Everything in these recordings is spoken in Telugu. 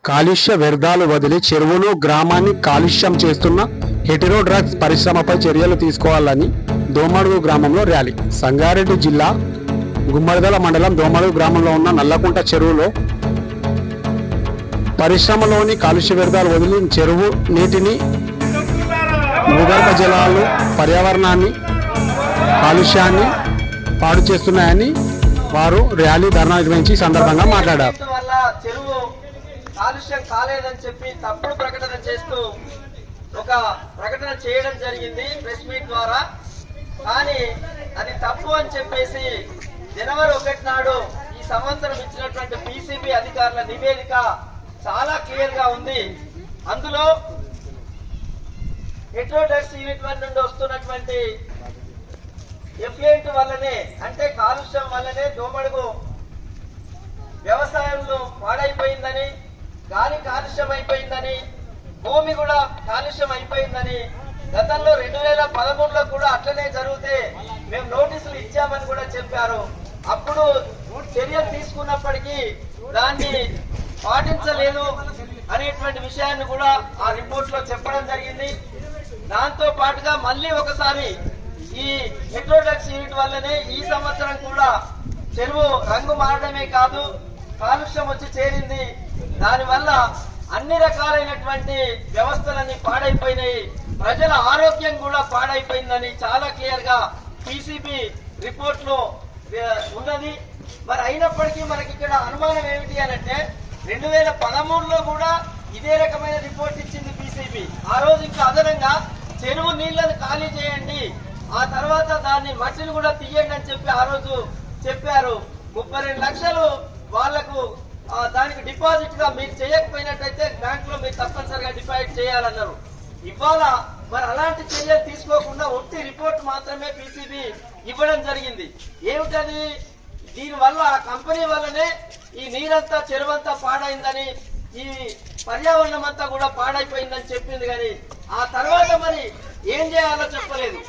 కాలుష్య వ్యర్థాలు వదిలి చెరువును గ్రామాన్ని కాలుష్యం చేస్తున్న హెటెరో డ్రగ్స్ పరిశ్రమపై చర్యలు తీసుకోవాలని దోమడుగు గ్రామంలో ర్యాలీ. సంగారెడ్డి జిల్లా గుమ్మడిదల మండలం దోమడుగు గ్రామంలో ఉన్న నల్లకుంట చెరువులో పరిశ్రమలోని కాలుష్య వ్యర్థాలు వదిలి చెరువు నీటిని, భూగర్భ జలాలు, పర్యావరణాన్ని కాలుష్యాన్ని పాడు చేస్తున్నాయని వారు ర్యాలీ ధర్నా నిర్వహించి సందర్భంగా మాట్లాడారు. కాలుష్యం కాలేదని చెప్పి తప్పుడు ప్రకటన చేస్తూ ఒక ప్రకటన చేయడం జరిగింది ప్రెస్ మీట్ ద్వారా. కానీ అది తప్పు అని చెప్పేసి జనవరి 1 నాడు ఈ సంవత్సరం ఇచ్చినటువంటి పిసిబి అధికారుల నివేదిక చాలా క్లియర్ గా ఉంది. అందులో హెటెరో డ్రగ్స్ యూనిట్ 1 నుండి వస్తున్నటువంటి ఎఫ్లూయెంట్ వల్లనే, అంటే కాలుష్యం వల్లనే దోమడుగు వ్యవసాయంలో పాడైపోయిందని, గాలి కాలుష్యం అయిపోయిందని, భూమి కూడా కాలుష్యం అయిపోయిందని, గతంలో 2013లో కూడా అట్లనే జరిగితే మేము నోటీసులు ఇచ్చామని కూడా చెప్పారు. అప్పుడు చర్యలు తీసుకున్నప్పటికీ దాన్ని పాటించలేదు అనేటువంటి విషయాన్ని కూడా ఆ రిపోర్ట్ లో చెప్పడం జరిగింది. దాంతో పాటుగా మళ్ళీ ఒకసారి ఈ హెటెరో డ్రగ్స్ యూనిట్ వల్లనే ఈ సంవత్సరం కూడా చెరువు రంగు మారడమే కాదు, కాలుష్యం వచ్చి చేరింది. దానివల్ల అన్ని రకాలైనటువంటి వ్యవస్థలన్నీ పాడైపోయినాయి, ప్రజల ఆరోగ్యం కూడా పాడైపోయిందని చాలా క్లియర్ గా పిసిబి రిపోర్ట్ లో ఉన్నది. మరి అయినప్పటికీ మనకి ఇక్కడ అనుమానం ఏమిటి అనంటే 2013లో కూడా ఇదే రకమైన రిపోర్ట్ ఇచ్చింది పిసిబి. ఆ రోజు ఇంకా అదనంగా చెరువు నీళ్లను ఖాళీ చేయండి, ఆ తర్వాత దాన్ని మట్టిని కూడా తీయండి అని చెప్పి ఆ రోజు చెప్పారు. 32 లక్షలు వాళ్లకు దానికి డిపాజిట్ గా మీరు చేయకపోయినట్టయితే బ్యాంక్ లో మీరు తప్పనిసరిగా డిపాజిట్ చేయాలన్నారు. ఇవాళ మరి అలాంటి చర్యలు తీసుకోకుండా ఒట్టి రిపోర్ట్ మాత్రమే పిసిబి ఇవ్వడం జరిగింది. ఏమిటది? దీనివల్ల కంపెనీ వల్లనే ఈ నీరంతా చెరువంతా పాడైందని, ఈ పర్యావరణం అంతా కూడా పాడైపోయిందని చెప్పింది. కానీ ఆ తర్వాత మరి ఏం చేయాలో చెప్పలేదు.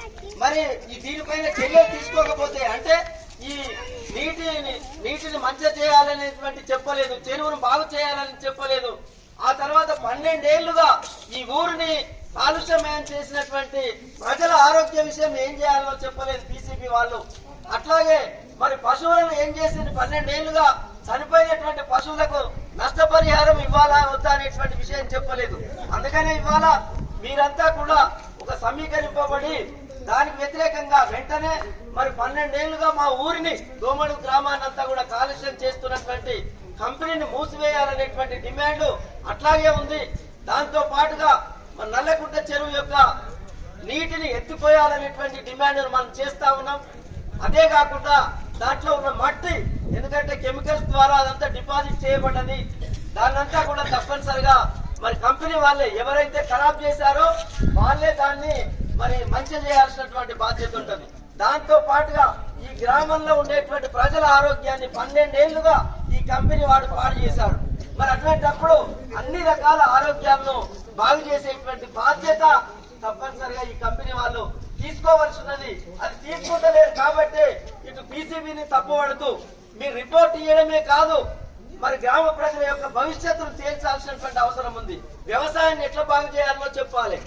మరి దీనిపైన చర్యలు తీసుకోకపోతే, అంటే ఈ నీటిని మంచిగా చేయాలనేటువంటి చెప్పలేదు, చెరువును బాగు చేయాలని చెప్పలేదు. ఆ తర్వాత 12 ఏళ్లుగా ఈ ఊరిని కాలుష్యమయం చేసినటువంటి ప్రజల ఆరోగ్య విషయం ఏం చేయాలో చెప్పలేదు పిసిబి వాళ్ళు. అట్లాగే మరి పశువులను ఏం చేసింది? 12 ఏళ్లుగా చనిపోయినటువంటి పశువులకు నష్టపరిహారం ఇవ్వాలా వద్దా అనేటువంటి విషయం చెప్పలేదు. అందుకనే ఇవాళ మీరంతా కూడా ఒక సమీకరింపబడి దానికి వ్యతిరేకంగా వెంటనే మరి 12 ఏళ్లుగా మా ఊరిని, దోమడుగు గ్రామాన్ని అంతా కూడా కాలుష్యం చేస్తున్నటువంటి కంపెనీని మూసివేయాలనేటువంటి డిమాండ్ అట్లాగే ఉంది. దాంతో పాటుగా మన నల్లకుంట చెరువు యొక్క నీటిని ఎత్తిపోయాలనేటువంటి డిమాండ్ మనం చేస్తా ఉన్నాం. అదే కాకుండా దాంట్లో ఉన్న మట్టి, ఎందుకంటే కెమికల్స్ ద్వారా అదంతా డిపాజిట్ చేయబడ్డది, దాన్నంతా కూడా తప్పనిసరిగా మరి కంపెనీ వాళ్ళే ఎవరైతే ఖరాబ్ చేశారో వాళ్ళే దాన్ని మరి మంచి చేయాల్సినటువంటి బాధ్యత ఉంటుంది. దాంతో పాటుగా ఈ గ్రామంలో ఉండేటువంటి ప్రజల ఆరోగ్యాన్ని 12 ఏళ్లుగా ఈ కంపెనీ వాడు పాడు చేశాడు. మరి అటువంటిప్పుడు అన్ని రకాల ఆరోగ్యాలను బాగు చేసేటువంటి బాధ్యత తప్పనిసరిగా ఈ కంపెనీ వాళ్ళు తీసుకోవాల్సి ఉన్నది. అది తీసుకుంటలేరు కాబట్టి ఇటు పిసిబిని తప్పుపడుతూ మీరు రిపోర్ట్ ఇవ్వడమే కాదు, మరి గ్రామ ప్రజల యొక్క భవిష్యత్తును తేల్చాల్సినటువంటి అవసరం ఉంది. వ్యవసాయాన్ని ఎట్లా బాగు చేయాలో చెప్పాలి,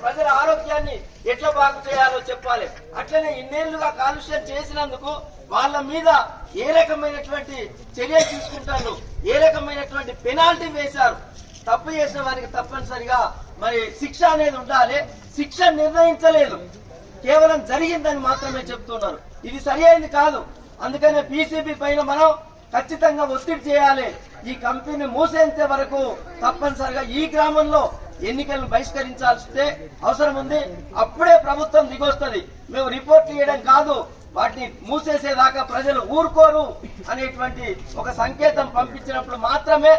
ప్రజల ఆరోగ్యాన్ని ఎట్లా బాగు చేయాలో చెప్పాలి. అట్లనే ఇన్నేళ్లుగా కాలుష్యం చేసినందుకు వాళ్ళ మీద ఏ రకమైనటువంటి చర్యలు తీసుకుంటారు, ఏ రకమైనటువంటి పెనాల్టీ వేశారు, తప్పు చేసిన వారికి తప్పనిసరిగా మరి శిక్ష అనేది ఉండాలి. శిక్ష నిర్ణయించలేదు, కేవలం జరిగిందని మాత్రమే చెప్తున్నారు. ఇది సరి అయింది కాదు. అందుకనే పిసిబి పైన మనం ఖచ్చితంగా ఒత్తిడి చేయాలి. ఈ కంపెనీ మూసేంత వరకు తప్పనిసరిగా ఈ గ్రామంలో ఎన్నికలను బహిష్కరించాల్సి అవసరం ఉంది. అప్పుడే ప్రభుత్వం దిగొస్తుంది. మేము రిపోర్ట్లు ఇవ్వడం కాదు, వాటిని మూసేసేదాకా ప్రజలు ఊరుకోరు అనేటువంటి ఒక సంకేతం పంపించినప్పుడు మాత్రమే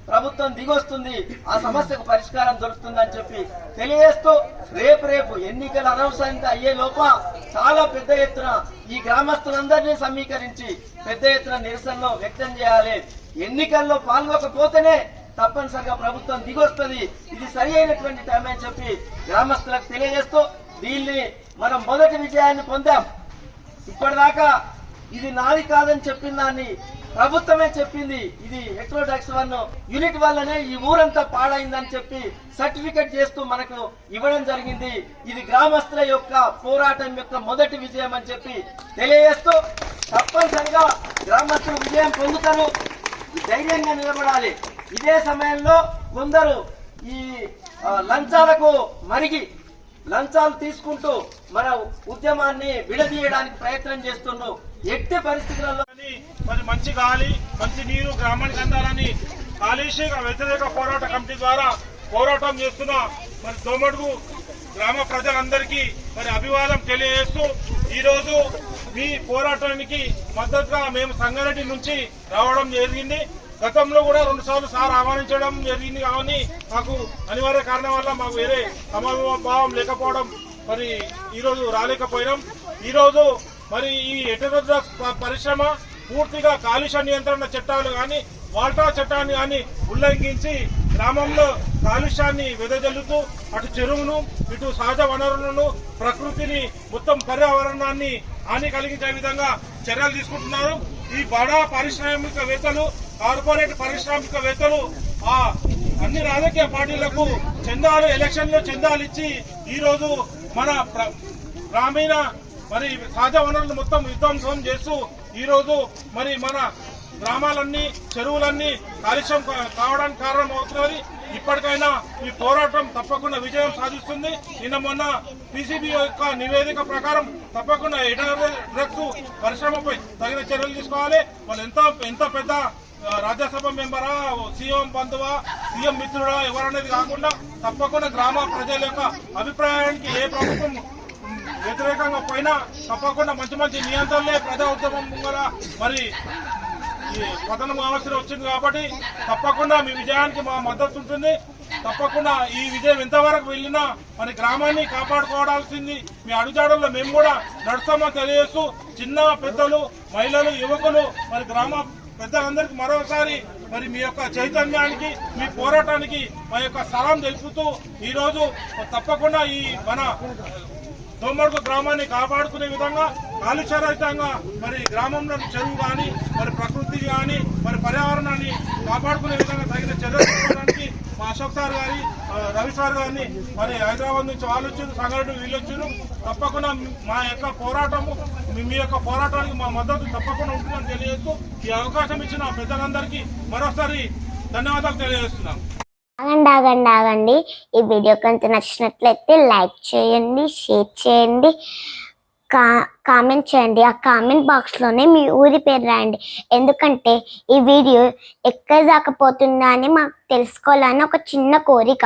ప్రభుత్వం దిగొస్తుంది, ఆ సమస్యకు పరిష్కారం దొరుకుతుందని చెప్పి తెలియజేస్తూ రేపు ఎన్నికల అనౌన్స్ అయ్యే లోప చాలా పెద్ద ఎత్తున ఈ గ్రామస్తులందరినీ సమీకరించి పెద్ద ఎత్తున నిరసనలో వ్యక్తం చేయాలి. ఎన్నికల్లో పాల్గొకపోతేనే తప్పనిసరిగా ప్రభుత్వం దిగొస్తుంది. ఇది సరి అయినటువంటి టైం అని చెప్పి గ్రామస్తులకు తెలియజేస్తూ దీన్ని మనం మొదటి విజయాన్ని పొందాం. ఇప్పటిదాకా ఇది నాది కాదని చెప్పిన దాన్ని ప్రభుత్వమే చెప్పింది ఇది హెట్రోడాక్స్ 1 యూనిట్ వల్లనే ఈ ఊరంతా పాడైందని చెప్పి సర్టిఫికెట్ చేస్తూ మనకు ఇవ్వడం జరిగింది. ఇది గ్రామస్తుల యొక్క పోరాటం యొక్క మొదటి విజయం అని చెప్పి తెలియజేస్తూ తప్పనిసరిగా గ్రామస్తులు విజయం పొందుతారు, ధైర్యంగా నిలబడాలి. ఇదే సమయంలో కొందరు ఈ లంచాలకు మరిగి లంచాలు తీసుకుంటూ మన ఉద్యమాన్ని విడదీయడానికి ప్రయత్నం చేస్తున్నారు. ఎట్టి పరిస్థితులలో మరి మంచి గాలి మంచి నీరు గ్రామానికి అందాలని కాలుష్య వ్యతిరేక పోరాట కమిటీ ద్వారా పోరాటం చేస్తున్న మరి దోమడుగు గ్రామ ప్రజలందరికీ మరి అభివాదం తెలియజేస్తూ ఈరోజు మీ పోరాటానికి మద్దతుగా మేము సంగారెడ్డి నుంచి రావడం జరిగింది. గతంలో కూడా 2 సార్లు సార్ ఆహ్వానించడం జరిగింది. కానీ మాకు అనివార్య కారణం వల్ల మాకు వేరే సమభావం లేకపోవడం మరి ఈరోజు రాలేకపోయినాం. ఈరోజు మరి ఈ హెటెరోడాక్స్ పరిశ్రమ పూర్తిగా కాలుష్య నియంత్రణ చట్టాలు కానీ వాల్టా చట్టాన్ని కానీ ఉల్లంఘించి గ్రామంలో కాలుష్యాన్ని వెదజల్లుతూ అటు చెరువును ఇటు సహజ వనరులను ప్రకృతిని మొత్తం పర్యావరణాన్ని హాని కలిగించే విధంగా చర్యలు తీసుకుంటున్నారు. ఈ బడా పారిశ్రామికవేత్తలు కార్పొరేట్ పారిశ్రామికవేత్తలు ఆ అన్ని రాజకీయ పార్టీలకు చందాలు ఎలక్షన్లో చందాలు ఇచ్చి ఈరోజు మన గ్రామీణ మరి సహజ వనరులు మొత్తం విధ్వంసం చేస్తూ ఈరోజు మరి మన గ్రామాలన్నీ చెరువులన్నీ కాలుష్యం కావడానికి కారణం అవుతున్నది. ఇప్పటికైనా ఈ పోరాటం తప్పకుండా విజయం సాధిస్తుంది. నిన్న మొన్న పీసీబీ యొక్క నివేదిక ప్రకారం తప్పకుండా హెటెరోడాక్స్ పరిశ్రమపై తగిన చర్యలు తీసుకోవాలి. వాళ్ళు ఎంత పెద్ద రాజ్యసభ మెంబరా, సీఎం బంధువా, సీఎం మిత్రుడా ఎవరనేది కాకుండా తప్పకుండా గ్రామ ప్రజల యొక్క అభిప్రాయానికి ఏ ప్రభుత్వం వ్యతిరేకంగా పోయినా తప్పకుండా మంచి మంచి నియంత్రణలే ప్రజా ఉద్యమం ద్వారా మరి ఈ పతనం అవసరం వచ్చింది. కాబట్టి తప్పకుండా మీ విజయానికి మా మద్దతు ఉంటుంది. తప్పకుండా ఈ విజయం ఎంతవరకు వెళ్ళినా మరి గ్రామాన్ని కాపాడుకోవాల్సింది మీ అడుగుజాడల్లో మేము కూడా నడుస్తామని తెలియజేస్తూ చిన్న పెద్దలు మహిళలు యువకులు మరి గ్రామ పెద్దలందరికీ మరోసారి మరి మీ యొక్క చైతన్యానికి మీ పోరాటానికి మా యొక్క సలాం తెలుపుతూ ఈరోజు తప్పకుండా ఈ మన దోమడుగు గ్రామాన్ని కాపాడుకునే విధంగా కాలుష్యరహితంగా మరి గ్రామంలో చెరువు కానీ మరి ప్రకృతి కానీ మరి పర్యావరణాన్ని కాపాడుకునే విధంగా తగిన చర్యలు తీసుకోవడానికి మా అశోక్ సార్ గారి రవి సార్ గారిని మరి హైదరాబాద్ నుంచి వాళ్ళు వచ్చారు, సంగారెడ్డి వీళ్ళు వచ్చారు. తప్పకుండా మా యొక్క పోరాటము మీ యొక్క పోరాటానికి మా మద్దతు తప్పకుండా ఉంటుందని తెలియజేస్తూ ఈ అవకాశం ఇచ్చిన పెద్దలందరికీ మరోసారి ధన్యవాదాలు తెలియజేస్తున్నాను. ఆగండి. ఈ వీడియో కనుక నచ్చినట్లయితే లైక్ చేయండి, షేర్ చేయండి, కామెంట్ చేయండి. ఆ కామెంట్ బాక్స్లోనే మీ ఊరి పేరు రాయండి. ఎందుకంటే ఈ వీడియో ఎక్కడి దాకా పోతుందా అని మాకు తెలుసుకోవాలని ఒక చిన్న కోరిక.